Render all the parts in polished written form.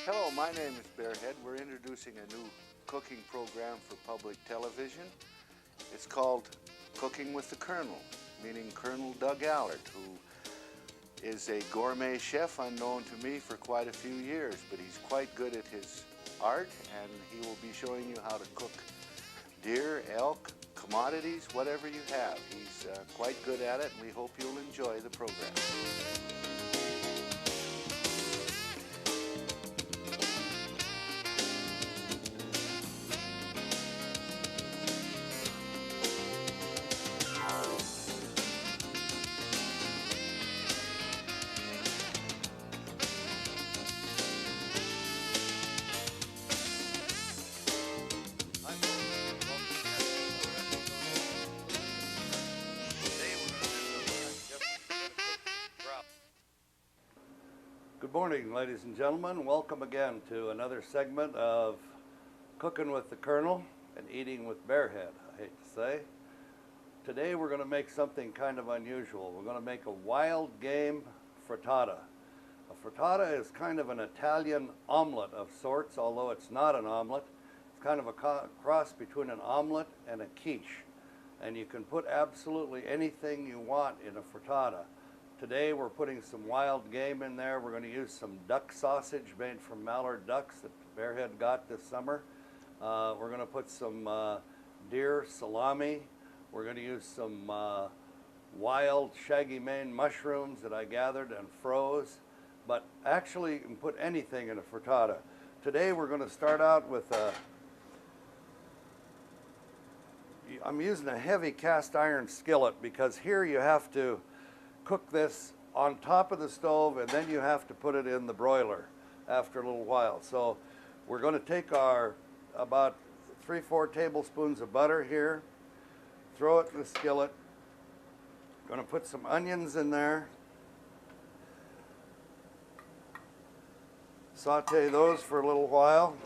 Hello, my name is Bearhead. We're introducing a new cooking program for public television. It's called Cooking with the Colonel, meaning Colonel Doug Allard, who is a gourmet chef unknown to me for quite a few years, but he's quite good at his art, and he will be showing you how to cook deer, elk, commodities, whatever you have. He's quite good at it, and we hope you'll enjoy the program. Good morning, ladies and gentlemen. Welcome again to another segment of Cooking with the Colonel and Eating with Bearhead, I hate to say. Today we're going to make something kind of unusual. We're going to make a wild game frittata. A frittata is kind of an Italian omelet of sorts, although it's not an omelet. It's kind of a cross between an omelet and a quiche. And you can put absolutely anything you want in a frittata. Today we're putting some wild game in there. We're going to use some duck sausage made from mallard ducks that Bearhead got this summer. We're going to put some deer salami. We're going to use some wild shaggy mane mushrooms that I gathered and froze. But actually you can put anything in a frittata. Today we're going to start out with I'm using a heavy cast iron skillet because here you have to cook this on top of the stove, and then you have to put it in the broiler after a little while. So we're going to take our about 3-4 tablespoons of butter here, throw it in the skillet. Going to put some onions in there, saute those for a little while.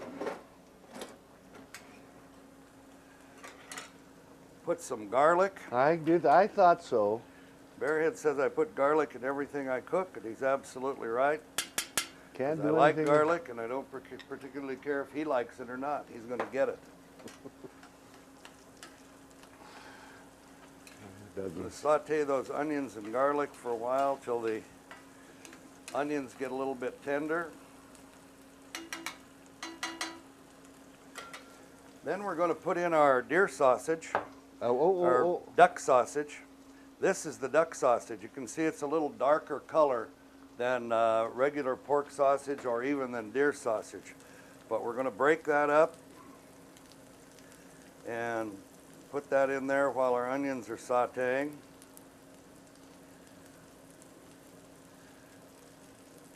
Put some garlic. I thought so. Bearhead says I put garlic in everything I cook, and he's absolutely right. Can't do I like anything garlic, and I don't particularly care if he likes it or not. He's going to get it. I'm going to saute those onions and garlic for a while till the onions get a little bit tender. Then we're going to put in our deer sausage, our duck sausage. This is the duck sausage. You can see it's a little darker color than regular pork sausage or even than deer sausage. But we're going to break that up and put that in there while our onions are sauteing.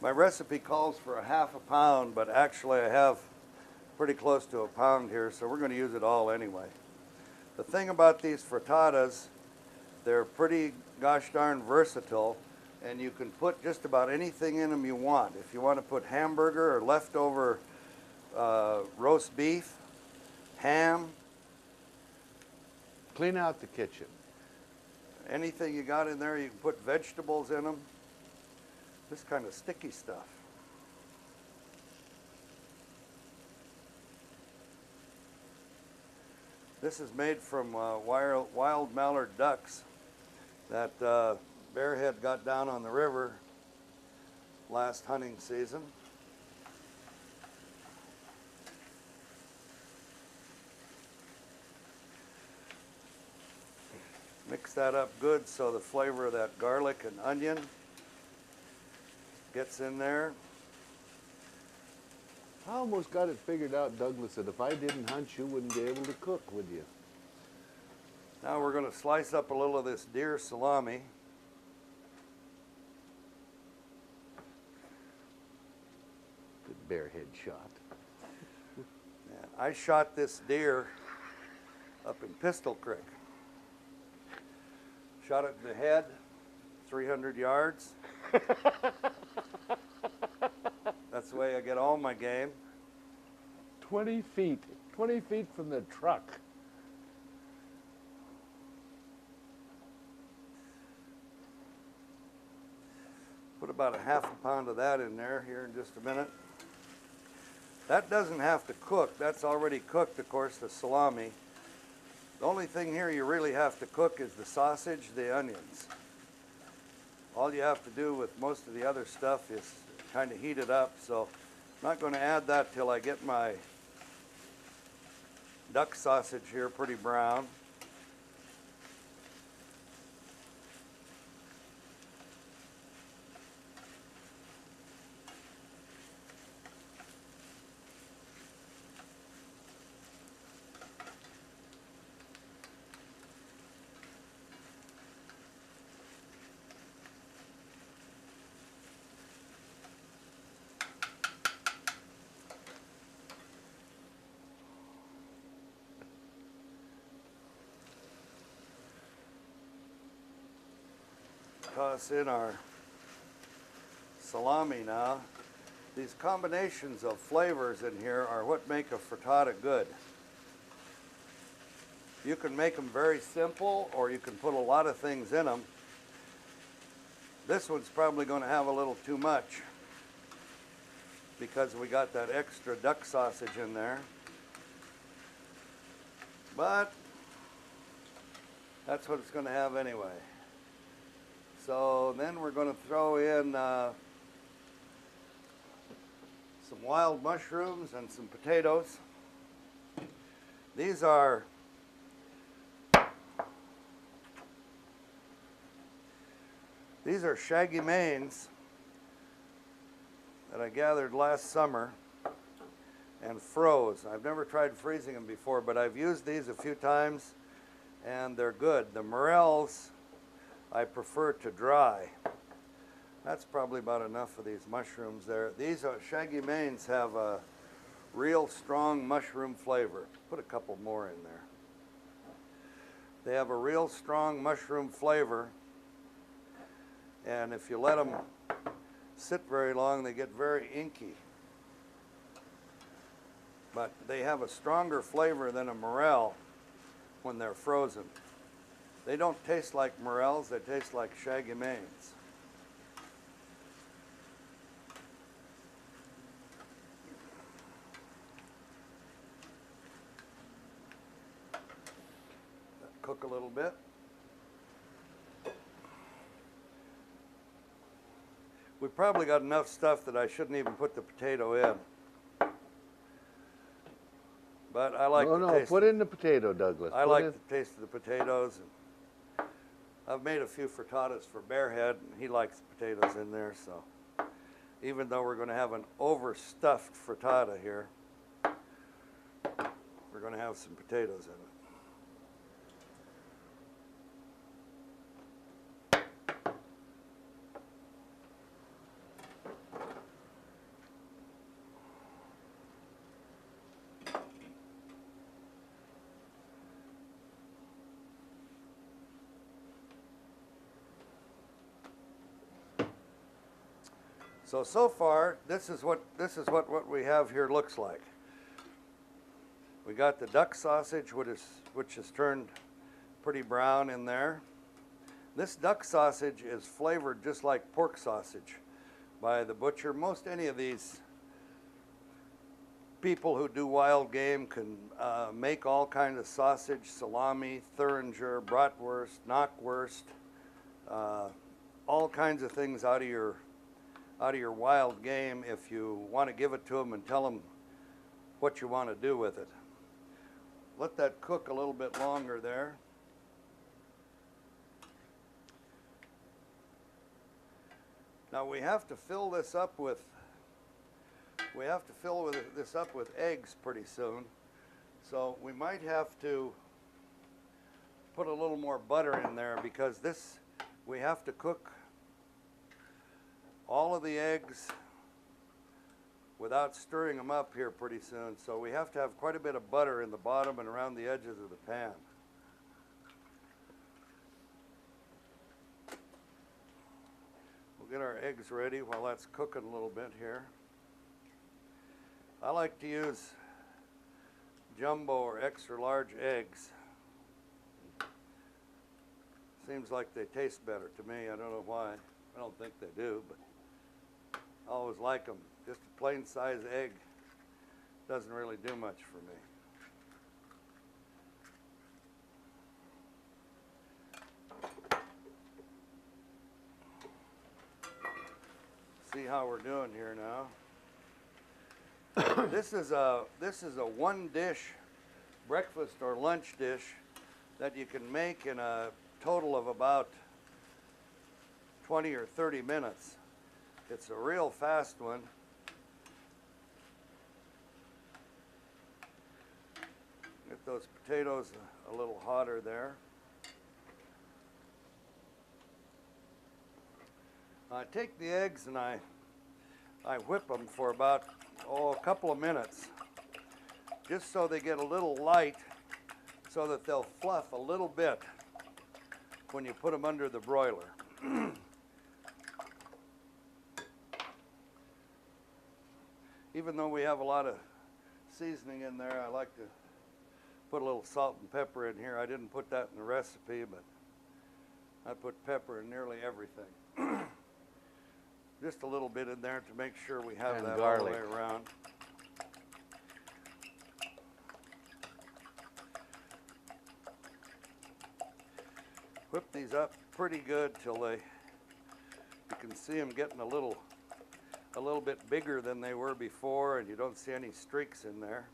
My recipe calls for 1/2 pound, but actually I have pretty close to 1 pound here, so we're going to use it all anyway. The thing about these frittatas, they're pretty gosh darn versatile, and you can put just about anything in them you want. If you want to put hamburger or leftover roast beef, ham. Clean out the kitchen. Anything you got in there, you can put vegetables in them. This kind of sticky stuff. This is made from wild mallard ducks that Bearhead got down on the river last hunting season. Mix that up good so the flavor of that garlic and onion gets in there. I almost got it figured out, Douglas, that if I didn't hunt, you wouldn't be able to cook, would you? Now we're going to slice up a little of this deer salami. Good Bearhead shot. And I shot this deer up in Pistol Creek. Shot it in the head, 300 yards. That's the way I get all my game. 20 feet from the truck. Put about a half a pound of that in there here in just a minute. That doesn't have to cook. That's already cooked, of course, the salami. The only thing here you really have to cook is the sausage, the onions. All you have to do with most of the other stuff is kind of heat it up. So I'm not going to add that till I get my duck sausage here pretty brown. Toss in our salami now. These combinations of flavors in here are what make a frittata good. You can make them very simple, or you can put a lot of things in them. This one's probably going to have a little too much because we got that extra duck sausage in there. But that's what it's going to have anyway. So then we're going to throw in some wild mushrooms and some potatoes. These are shaggy manes that I gathered last summer and froze. I've never tried freezing them before, but I've used these a few times and they're good. The morels I prefer to dry. That's probably about enough of these mushrooms there. These shaggy manes have a real strong mushroom flavor. Put a couple more in there. They have a real strong mushroom flavor, and if you let them sit very long, they get very inky. But they have a stronger flavor than a morel when they're frozen. They don't taste like morels, they taste like shaggy manes. Cook a little bit. We probably got enough stuff that I shouldn't even put the potato in. But I like the taste. Put in the potato, Douglas. I like the taste of the potatoes. And I've made a few frittatas for Bearhead, and he likes potatoes in there. So even though we're going to have an overstuffed frittata here, we're going to have some potatoes in it. So far, this is what we have here looks like. We got the duck sausage, which is turned pretty brown in there. This duck sausage is flavored just like pork sausage by the butcher. Most any of these people who do wild game can make all kinds of sausage, salami, Thuringer, bratwurst, knockwurst, all kinds of things out of your wild game if you want to give it to them and tell them what you want to do with it. Let that cook a little bit longer there. Now we have to fill this up with eggs pretty soon. So we might have to put a little more butter in there because we have to cook all of the eggs without stirring them up here pretty soon. So we have to have quite a bit of butter in the bottom and around the edges of the pan. We'll get our eggs ready while that's cooking a little bit here. I like to use jumbo or extra large eggs. Seems like they taste better to me. I don't know why. I don't think they do, but I always like them. Just a plain size egg doesn't really do much for me. See how we're doing here now. This is a one dish breakfast or lunch dish that you can make in a total of about 20 or 30 minutes. It's a real fast one. Get those potatoes a little hotter there. I take the eggs and I whip them for about, a couple of minutes, just so they get a little light, so that they'll fluff a little bit when you put them under the broiler. Even though we have a lot of seasoning in there, I like to put a little salt and pepper in here. I didn't put that in the recipe, but I put pepper in nearly everything. Just a little bit in there to make sure we have that garlic all the way around. Whip these up pretty good till you can see them getting a little bit bigger than they were before, and you don't see any streaks in there.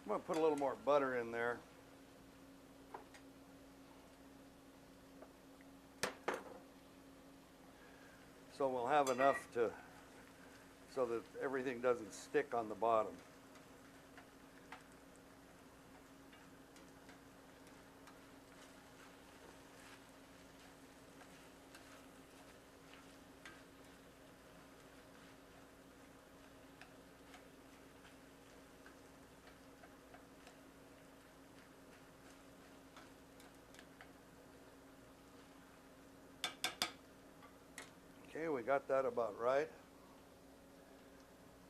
I'm going to put a little more butter in there. So we'll have enough so that everything doesn't stick on the bottom. Okay, we got that about right.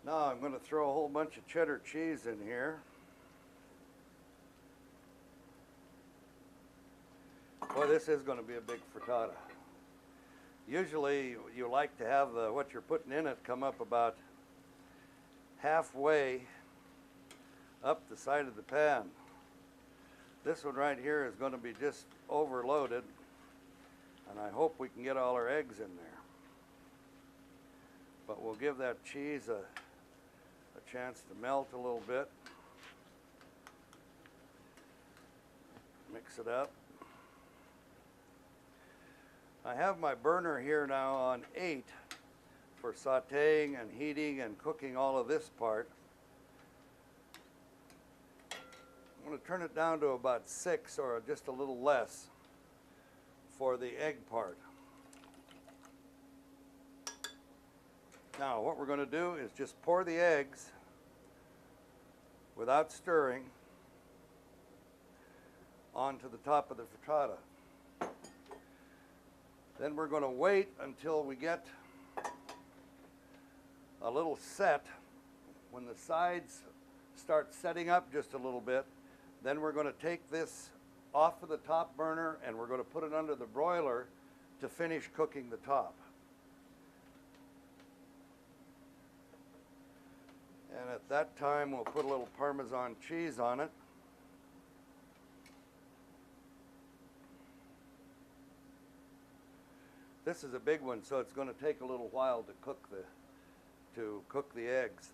Now I'm going to throw a whole bunch of cheddar cheese in here. Boy, this is going to be a big frittata. Usually you like to have what you're putting in it come up about halfway up the side of the pan. This one right here is going to be just overloaded, and I hope we can get all our eggs in there. But we'll give that cheese a chance to melt a little bit. Mix it up. I have my burner here now on 8 for sauteing and heating and cooking all of this part. I'm going to turn it down to about 6 or just a little less for the egg part. Now what we're going to do is just pour the eggs without stirring onto the top of the frittata. Then we're going to wait until we get a little set. When the sides start setting up just a little bit, then we're going to take this off of the top burner and we're going to put it under the broiler to finish cooking the top. And at that time, we'll put a little Parmesan cheese on it. This is a big one, so it's going to take a little while to cook the eggs.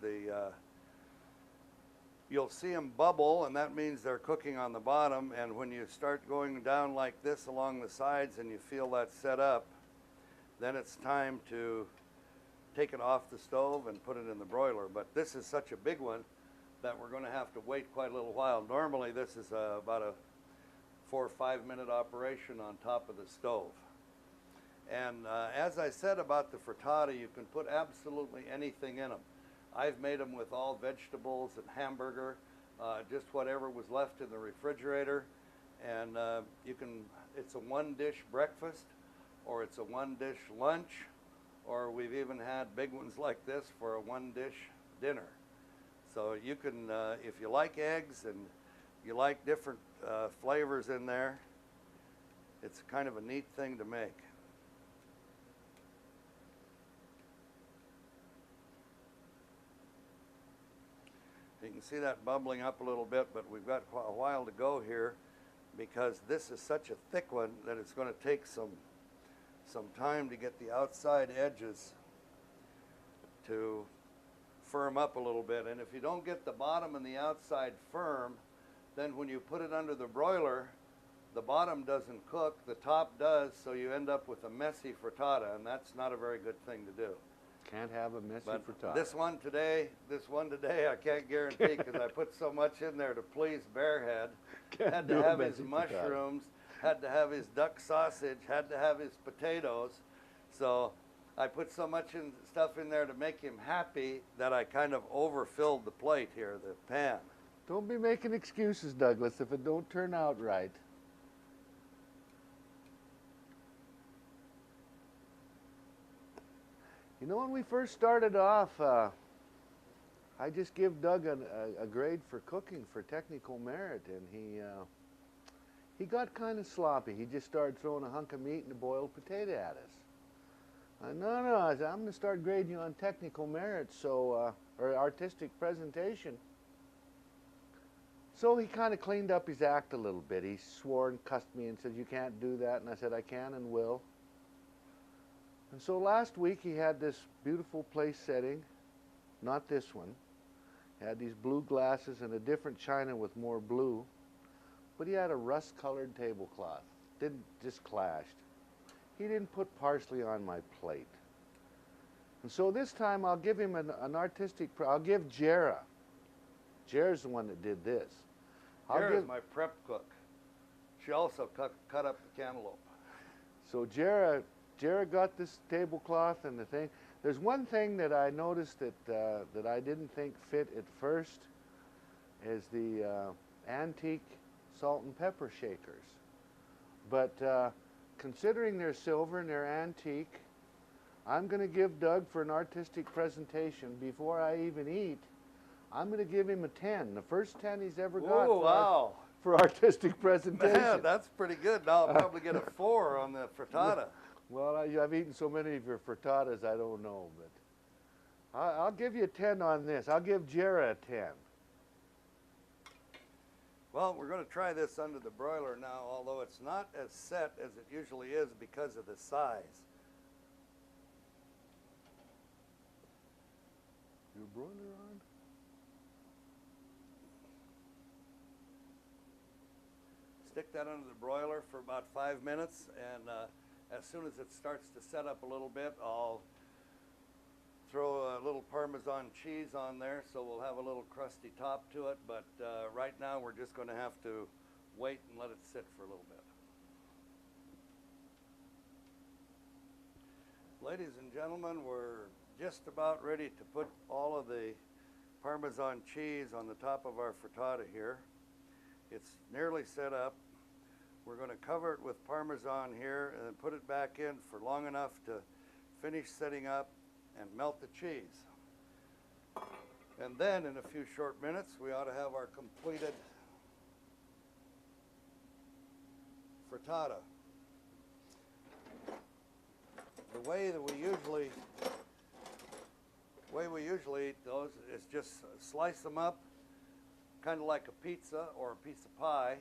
You'll see them bubble, and that means they're cooking on the bottom. And when you start going down like this along the sides, and you feel that set up, then it's time to take it off the stove and put it in the broiler. But this is such a big one that we're going to have to wait quite a little while. Normally this is about a 4 or 5 minute operation on top of the stove. And as I said about the frittata, you can put absolutely anything in them. I've made them with all vegetables and hamburger, just whatever was left in the refrigerator. And it's a one dish breakfast, or it's a one dish lunch, or we've even had big ones like this for a one-dish dinner. So you can, if you like eggs and you like different flavors in there, it's kind of a neat thing to make. You can see that bubbling up a little bit, but we've got a while to go here because this is such a thick one that it's going to take some time to get the outside edges to firm up a little bit. And if you don't get the bottom and the outside firm, then when you put it under the broiler, the bottom doesn't cook, the top does, so you end up with a messy frittata, and that's not a very good thing to do. Can't have a messy frittata. This one today, I can't guarantee because I put so much in there to please Bearhead. Had to have his mushrooms, had to have his duck sausage, had to have his potatoes. So I put so much stuff in there to make him happy that I kind of overfilled the plate here, the pan. Don't be making excuses, Douglas, if it don't turn out right. You know, when we first started off, I just give Doug a grade for cooking for technical merit, and he got kind of sloppy. He just started throwing a hunk of meat and a boiled potato at us. No, I said, I'm going to start grading you on technical merit, so or artistic presentation. So he kind of cleaned up his act a little bit. He swore and cussed me and said, you can't do that, and I said, I can and will. And so last week he had this beautiful place setting, not this one. He had these blue glasses and a different china with more blue, but he had a rust-colored tablecloth. Just clashed. He didn't put parsley on my plate. And so this time I'll give him an artistic, I'll give Jera. Jera's the one that did this. Jera's my prep cook. She also cut up the cantaloupe. So Jera got this tablecloth and the thing. There's one thing that I noticed that I didn't think fit at first is the antique salt and pepper shakers. But considering they're silver and they're antique, I'm going to give Doug for an artistic presentation before I even eat. I'm going to give him a 10, the first 10 he's ever got for artistic presentation. Man, that's pretty good. Now I'll probably get a 4 on the frittata. Well, I've eaten so many of your frittatas, I don't know, but I'll give you a 10 on this. I'll give Jera a 10. Well, we're going to try this under the broiler now, although it's not as set as it usually is because of the size. Your broiler on? Stick that under the broiler for about 5 minutes, and as soon as it starts to set up a little bit, I'll throw a little Parmesan cheese on there, so we'll have a little crusty top to it, but right now we're just going to have to wait and let it sit for a little bit. Ladies and gentlemen, we're just about ready to put all of the Parmesan cheese on the top of our frittata here. It's nearly set up. We're going to cover it with Parmesan here and then put it back in for long enough to finish setting up and melt the cheese. And then in a few short minutes, we ought to have our completed frittata. The way we usually eat those is just slice them up kind of like a pizza or a piece of pie,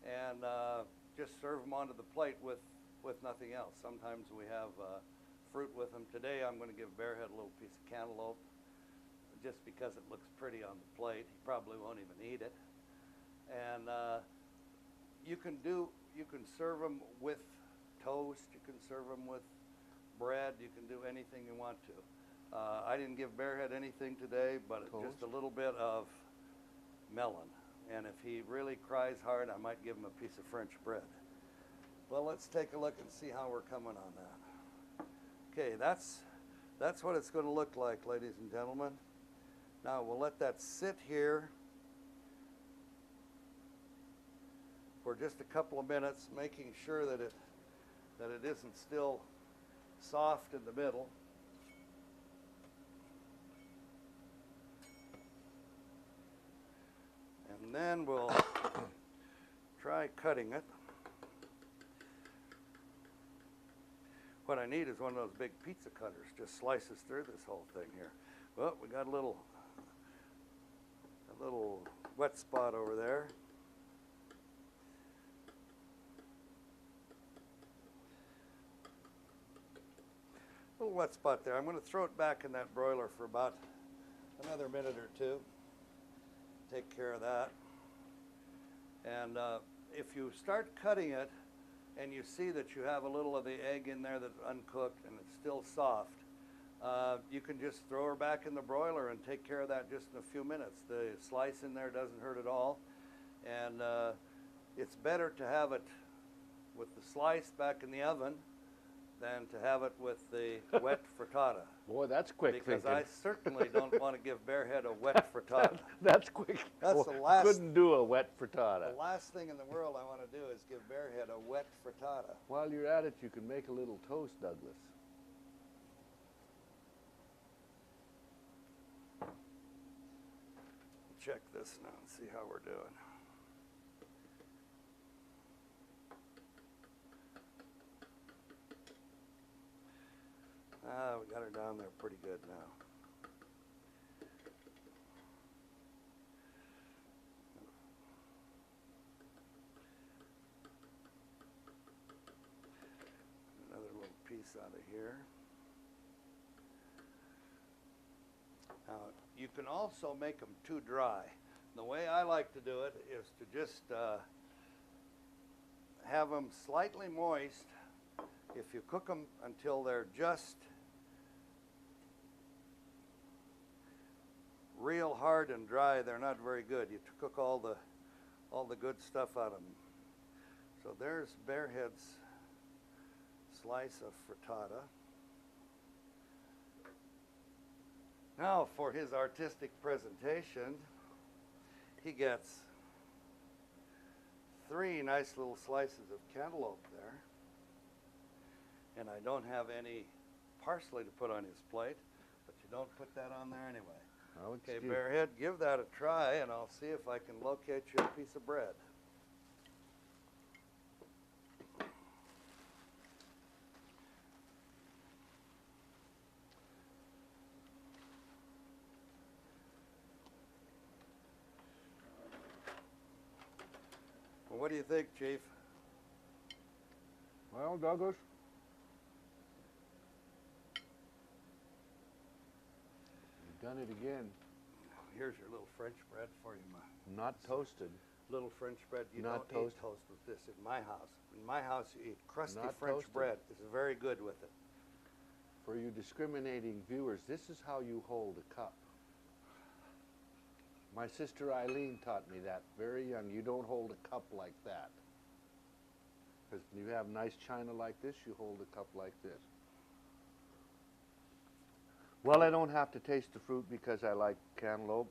and just serve them onto the plate with nothing else. Sometimes we have fruit with them. Today I'm going to give Bearhead a little piece of cantaloupe just because it looks pretty on the plate. He probably won't even eat it. And you can serve them with toast, you can serve them with bread, you can do anything you want to. I didn't give Bearhead anything today, but just a little bit of melon. And if he really cries hard, I might give him a piece of French bread. Well, let's take a look and see how we're coming on that. Okay, that's what it's going to look like, ladies and gentlemen. Now we'll let that sit here for just a couple of minutes, making sure that it isn't still soft in the middle. And then we'll try cutting it. What I need is one of those big pizza cutters, just slices through this whole thing here. Well, we got a little little wet spot over there. Little wet spot there. I'm going to throw it back in that broiler for about another minute or two. Take care of that. And if you start cutting it and you see that you have a little of the egg in there that's uncooked and it's still soft, you can just throw her back in the broiler and take care of that just in a few minutes. The slice in there doesn't hurt at all. And it's better to have it with the slice back in the oven than to have it with the wet frittata. Boy, that's quick because thinking. I certainly don't want to give Bearhead a wet frittata. That's quick. That's Boy, the last. Couldn't do a wet frittata. The last thing in the world I want to do is give Bearhead a wet frittata. While you're at it, you can make a little toast, Douglas. Check this now and see how we're doing. We got her down there pretty good now. Another little piece out of here. Now, you can also make them too dry. The way I like to do it is to just have them slightly moist. If you cook them until they're just real hard and dry, they're not very good. You cook all the good stuff out of them. So there's Bearhead's slice of frittata. Now for his artistic presentation, he gets 3 nice little slices of cantaloupe there. And I don't have any parsley to put on his plate, but you don't put that on there anyway. Okay, Bearhead, give that a try, and I'll see if I can locate you a piece of bread. Well, what do you think, Chief? Well, Douglas, you've done it again. Here's your little French bread for you, Not toasted. Little French bread. You Not don't eat toasted. toast with this in my house. In my house, you eat crusty Not French toasted. bread. It's very good with it. For you discriminating viewers, this is how you hold a cup. My sister Eileen taught me that very young. You don't hold a cup like that. Because when you have nice china like this, you hold a cup like this. Well, I don't have to taste the fruit because I like cantaloupe.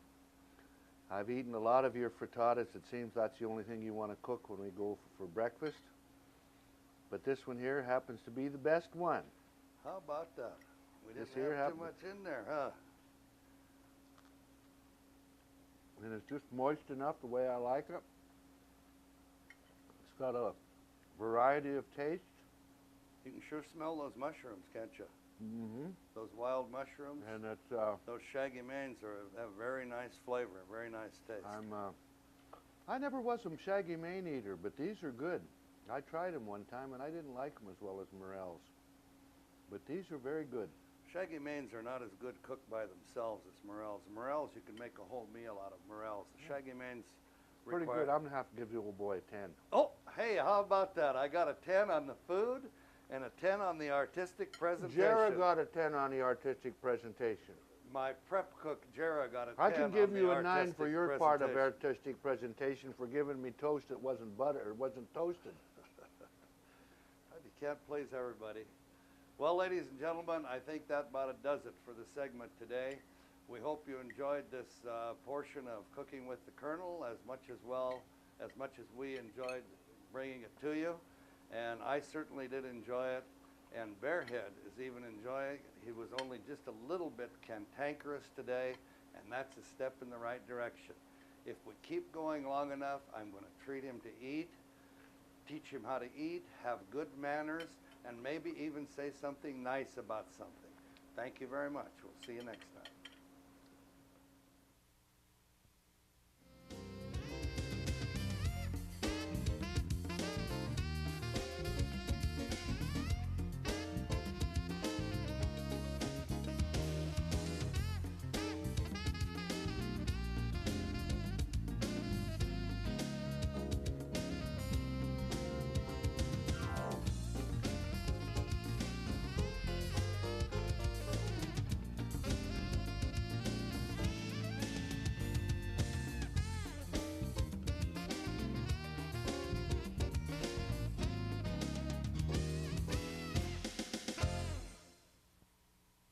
I've eaten a lot of your frittatas. It seems that's the only thing you want to cook when we go for breakfast. But this one here happens to be the best one. How about that? We This didn't here have too happened. much in there, huh? And it's just moist enough the way I like it. It's got a variety of taste. You can sure smell those mushrooms, can't you? Mm-hmm. Those wild mushrooms. And it's, Those shaggy manes have very nice flavor, very nice taste. I never was a shaggy mane eater, but these are good. I tried them one time and I didn't like them as well as morels. But these are very good. Shaggy manes are not as good cooked by themselves as morels. Morels, you can make a whole meal out of morels. The shaggy manes Pretty good. I'm going to have to give the old boy a 10. Oh, hey, how about that? I got a 10 on the food and a 10 on the artistic presentation. Jera got a 10 on the artistic presentation. My prep cook, Jera, got a 10 I can give on you the a 9 for your artistic part of presentation. artistic presentation for giving me toast that wasn't butter or wasn't toasted. You can't please everybody. Well, ladies and gentlemen, I think that about does it for the segment today. We hope you enjoyed this portion of Cooking with the Colonel as much as we enjoyed bringing it to you. And I certainly did enjoy it. And Bearhead is even enjoying it. He was only just a little bit cantankerous today, and that's a step in the right direction. If we keep going long enough, I'm going to treat him to eat, teach him how to eat, have good manners, and maybe even say something nice about something. Thank you very much. We'll see you next time.